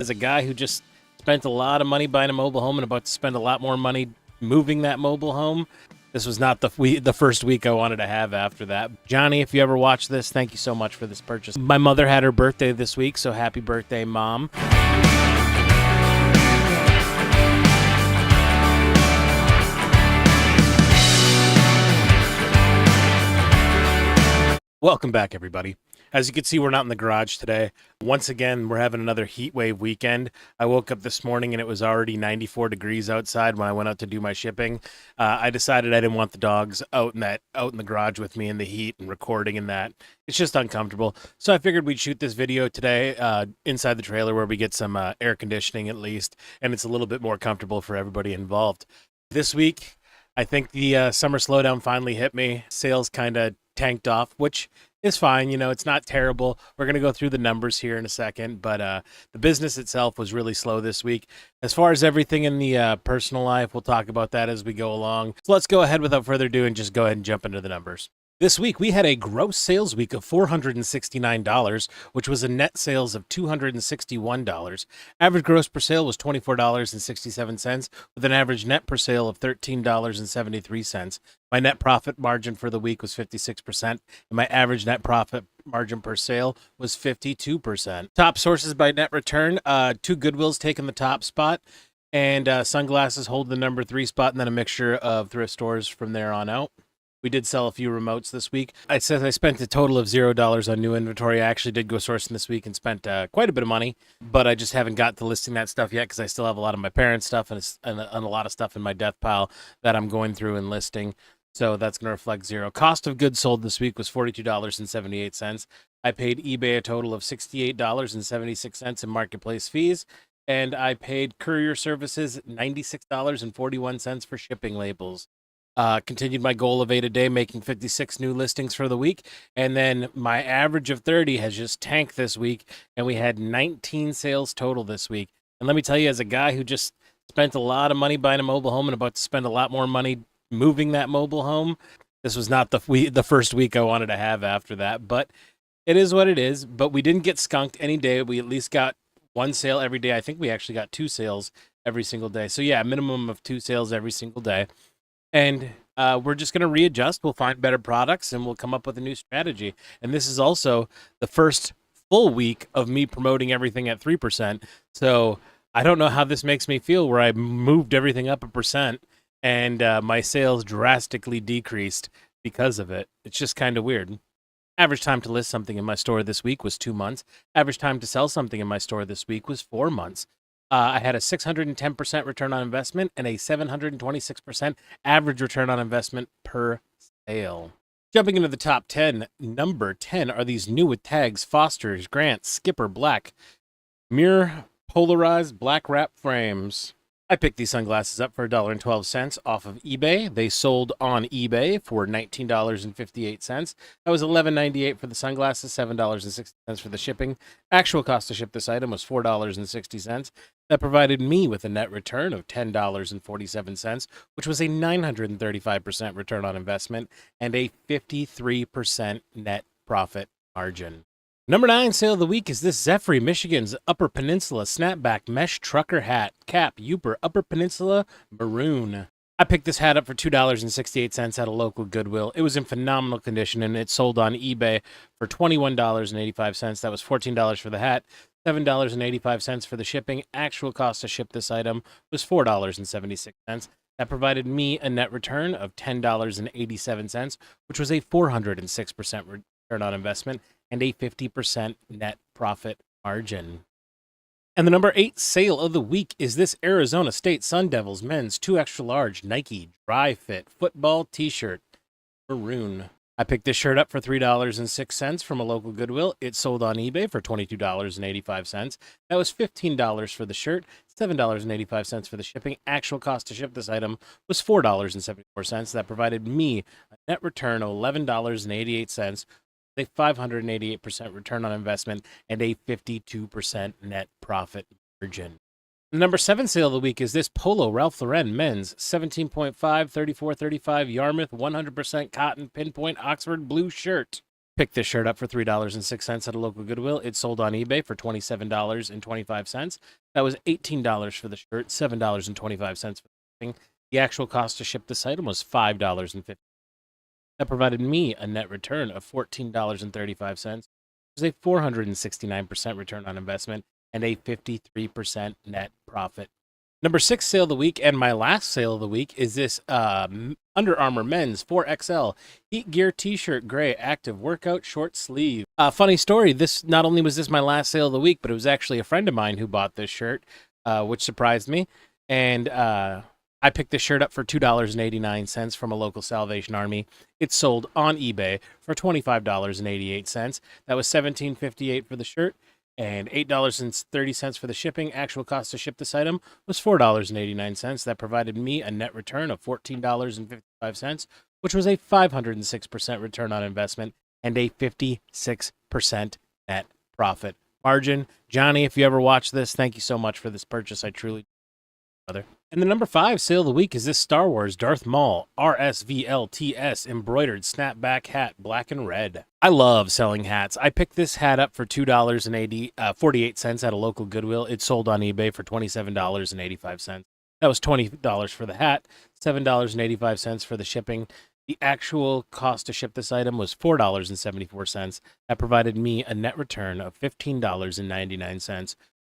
As a guy who just spent a lot of money buying a mobile home and about to spend a lot more money moving that mobile home, this was not the first week I wanted to have after that. Johnny, if you ever watch this, thank you so much for this purchase. My mother had her birthday this week, so happy birthday, Mom. Welcome back, everybody. As you can see, we're not in the garage today. Once again, we're having another heat wave weekend. I woke up this morning and it was already 94 degrees outside when I went out to do my shipping. I decided I didn't want the dogs out in the garage with me in the heat and recording and that. It's just uncomfortable. So I figured we'd shoot this video today inside the trailer where we get some air conditioning at least, and it's a little bit more comfortable for everybody involved. This week, I think the summer slowdown finally hit me. Sales kind of tanked off, which is fine. You know, it's not terrible. We're going to go through the numbers here in a second, but the business itself was really slow this week. As far as everything in the personal life, we'll talk about that as we go along. So let's go ahead without further ado and just go ahead and jump into the numbers. This week, we had a gross sales week of $469, which was a net sales of $261. Average gross per sale was $24.67, with an average net per sale of $13.73. My net profit margin for the week was 56%, and my average net profit margin per sale was 52%. Top sources by net return, two Goodwills taking the top spot, and sunglasses hold the number 3 spot, and then a mixture of thrift stores from there on out. We did sell a few remotes this week. I said I spent a total of $0 on new inventory. I actually did go sourcing this week and spent quite a bit of money, but I just haven't got to listing that stuff yet because I still have a lot of my parents' stuff and a lot of stuff in my death pile that I'm going through and listing. So that's going to reflect zero. Cost of goods sold this week was $42.78. I paid eBay a total of $68.76 in marketplace fees, and I paid courier services $96.41 for shipping labels. Continued my goal of 8 a day, making 56 new listings for the week. And then my average of 30 has just tanked this week, and we had 19 sales total this week. And let me tell you, as a guy who just spent a lot of money buying a mobile home and about to spend a lot more money moving that mobile home, this was not the first week I wanted to have after that. But it is what it is. But we didn't get skunked any day. We at least got one sale every day. I think we actually got 2 sales every single day. So yeah, a minimum of 2 sales every single day. And we're just going to readjust. We'll find better products, and we'll come up with a new strategy. And this is also the first full week of me promoting everything at 3%. So I don't know how this makes me feel, where I moved everything up 1%, and my sales drastically decreased because of it. It's just kind of weird. Average time to list something in my store this week was 2 months. Average time to sell something in my store this week was 4 months. I had a 610% return on investment and a 726% average return on investment per sale. Jumping into the top 10, number 10 are these new with tags: Foster's, Grant, Skipper Black, mirror polarized black wrap frames. I picked these sunglasses up for $1.12 off of eBay. They sold on eBay for $19.58. That was $11.98 for the sunglasses, $7.60 for the shipping. Actual cost to ship this item was $4.60. That provided me with a net return of $10.47, which was a 935% return on investment and a 53% net profit margin. Number 9 sale of the week is this Zephyr Michigan's Upper Peninsula Snapback Mesh Trucker Hat, Cap, Uper, Upper Peninsula, Maroon. I picked this hat up for $2.68 at a local Goodwill. It was in phenomenal condition, and it sold on eBay for $21.85. That was $14 for the hat, $7.85 for the shipping. Actual cost to ship this item was $4.76. That provided me a net return of $10.87, which was a 406% return on investment and a 50% net profit margin. And the number 8 sale of the week is this Arizona State Sun Devils men's 2 extra large Nike Dry Fit football t-shirt, maroon. I picked this shirt up for $3.06 from a local Goodwill. It sold on eBay for $22.85. That was $15 for the shirt, $7.85 for the shipping. Actual cost to ship this item was $4.74. That provided me a net return of $11.88, a 588% return on investment, and a 52% net profit margin. The number 7 sale of the week is this Polo Ralph Lauren men's 17.5 34-35 Yarmouth 100% cotton pinpoint Oxford blue shirt. Picked this shirt up for $3.06 at a local Goodwill. It sold on eBay for $27.25. That was $18 for the shirt, $7.25 for the shipping. The actual cost to ship this item was $5.50. That provided me a net return of $14.35, which is a 469% return on investment and a 53% net profit. Number 6 sale of the week, and my last sale of the week, is this Under Armour men's 4XL Heat Gear T-shirt, gray, active workout, short sleeve. Funny story, this not only was this my last sale of the week, but it was actually a friend of mine who bought this shirt, which surprised me. And I picked this shirt up for $2.89 from a local Salvation Army. It sold on eBay for $25.88. That was $17.58 for the shirt and $8.30 for the shipping. Actual cost to ship this item was $4.89. That provided me a net return of $14.55, which was a 506% return on investment and a 56% net profit margin. Johnny, if you ever watch this, thank you so much for this purchase. I truly brother. And the number 5 sale of the week is this Star Wars Darth Maul RSVLTS embroidered snapback hat, black and red. I love selling hats. I picked this hat up for $2.48 at a local Goodwill. It sold on eBay for $27.85. That was $20 for the hat, $7.85 for the shipping. The actual cost to ship this item was $4.74. That provided me a net return of $15.99, which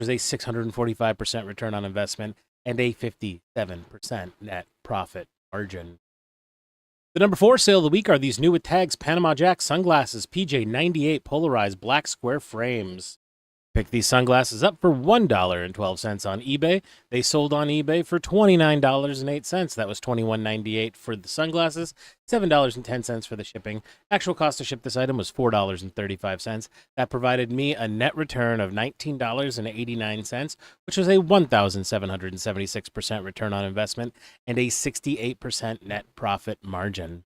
was a 645% return on investment and a 57% net profit margin. The number 4 sale of the week are these new with tags Panama Jack sunglasses, PJ98 polarized black square frames. Pick these sunglasses up for $1.12 on eBay. They sold on eBay for $29.08. That was $21.98 for the sunglasses, $7.10 for the shipping. Actual cost to ship this item was $4.35. That provided me a net return of $19.89, which was a 1,776% return on investment and a 68% net profit margin.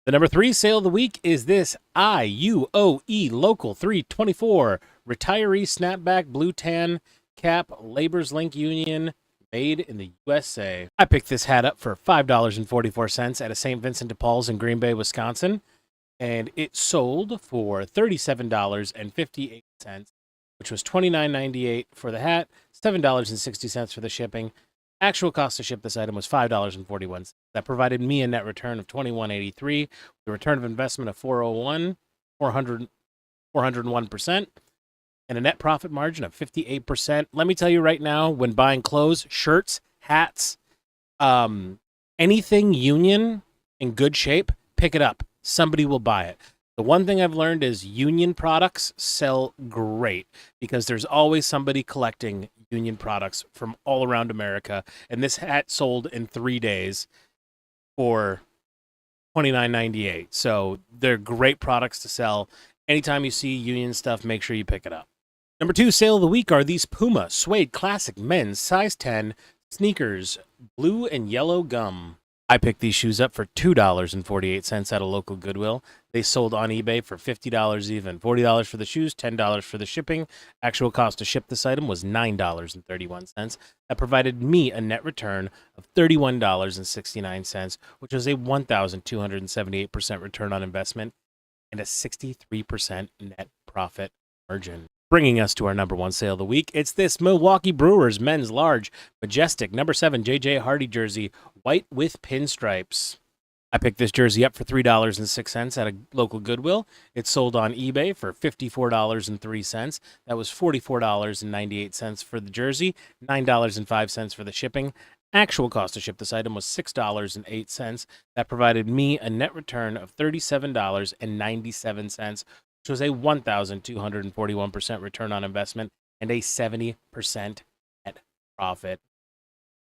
The number 3 sale of the week is this IUOE Local 324 Retiree Snapback Blue Tan Cap Labor's Link Union made in the USA. I picked this hat up for $5.44 at a St. Vincent de Paul's in Green Bay, Wisconsin, and it sold for $37.58, which was $29.98 for the hat, $7.60 for the shipping. Actual cost to ship this item was $5.41. That provided me a net return of $21.83, the return of investment of 401%, and a net profit margin of 58%. Let me tell you right now, when buying clothes, shirts, hats, anything union in good shape, pick it up. Somebody will buy it. The one thing I've learned is union products sell great because there's always somebody collecting union products from all around America. And this hat sold in 3 days for $29.98. So they're great products to sell. Anytime you see union stuff, make sure you pick it up. Number 2 sale of the week are these Puma Suede Classic Men's Size 10 sneakers, blue and yellow gum. I picked these shoes up for $2.48 at a local Goodwill. They sold on eBay for $50 even. $40 for the shoes, $10 for the shipping. Actual cost to ship this item was $9.31. That provided me a net return of $31.69, which was a 1,278% return on investment and a 63% net profit margin. Bringing us to our number 1 sale of the week, it's this Milwaukee Brewers men's large majestic number 7 J.J. Hardy jersey, white with pinstripes. I picked this jersey up for $3.06 at a local Goodwill. It sold on eBay for $54.03. That was $44.98 for the jersey, $9.05 for the shipping. Actual cost to ship this item was $6.08. That provided me a net return of $37.97, which was a 1,241% return on investment and a 70% net profit.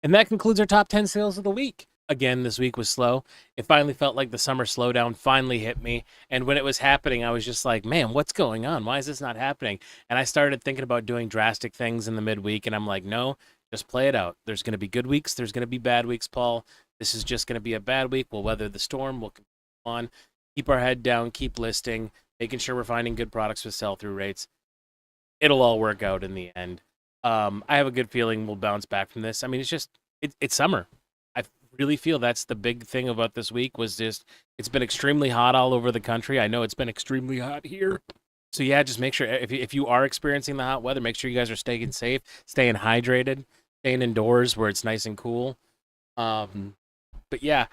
And that concludes our top 10 sales of the week. Again, this week was slow. It finally felt like the summer slowdown finally hit me. And when it was happening, I was just like, man, what's going on? Why is this not happening? And I started thinking about doing drastic things in the midweek. And I'm like, no, just play it out. There's going to be good weeks. There's going to be bad weeks, Paul. This is just going to be a bad week. We'll weather the storm. We'll continue on. Keep our head down. Keep listing. Making sure we're finding good products with sell-through rates. It'll all work out in the end. I have a good feeling we'll bounce back from this. I mean, it's summer. really feel that's the big thing about this week was just it's been extremely hot all over the country. I know it's been extremely hot here. So yeah, just make sure if you are experiencing the hot weather, make sure you guys are staying safe, staying hydrated, staying indoors where it's nice and cool. But yeah,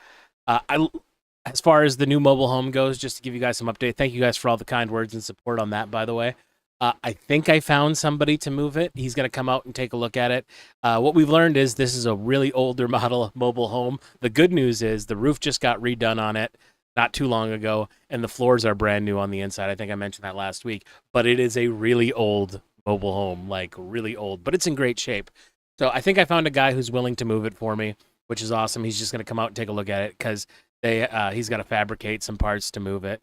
I as far as the new mobile home goes, just to give you guys some update. Thank you guys for all the kind words and support on that, by the way. I think I found somebody to move it. He's going to come out and take a look at it. What we've learned is this is a really older model mobile home. The good news is the roof just got redone on it not too long ago, and the floors are brand new on the inside. I think I mentioned that last week. But it is a really old mobile home, like really old, but it's in great shape. So I think I found a guy who's willing to move it for me, which is awesome. He's just going to come out and take a look at it because he's got to fabricate some parts to move it.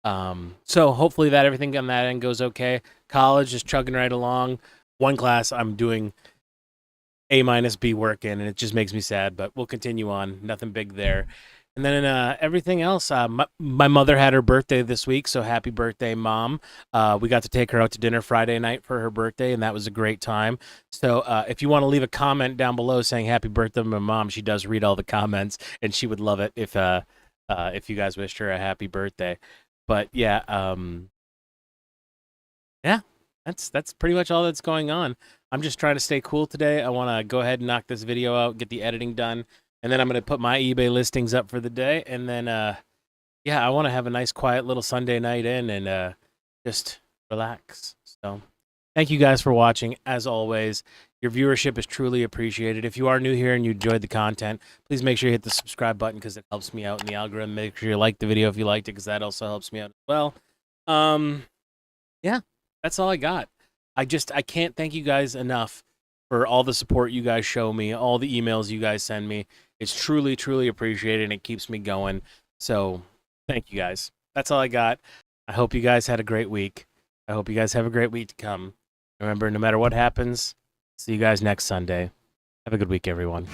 So hopefully that everything on that end goes okay. College is chugging right along. One class I'm doing A-B work in, and it just makes me sad, but we'll continue on. Nothing big there. And then everything else, my mother had her birthday this week, so happy birthday, Mom. We got to take her out to dinner Friday night for her birthday, and that was a great time. So if you want to leave a comment down below saying happy birthday to my mom, she does read all the comments, and she would love it if you guys wished her a happy birthday. But yeah, that's pretty much all that's going on. I'm just trying to stay cool today. I want to go ahead and knock this video out, get the editing done, and then I'm going to put my eBay listings up for the day. And then, yeah, I want to have a nice, quiet little Sunday night in and just relax. So thank you guys for watching. As always, your viewership is truly appreciated. If you are new here and you enjoyed the content, please make sure you hit the subscribe button because it helps me out in the algorithm. Make sure you like the video if you liked it because that also helps me out as well. Yeah, that's all I got. I can't thank you guys enough for all the support you guys show me, all the emails you guys send me. It's truly, truly appreciated, and it keeps me going. So thank you guys. That's all I got. I hope you guys had a great week. I hope you guys have a great week to come. Remember, no matter what happens, see you guys next Sunday. Have a good week, everyone.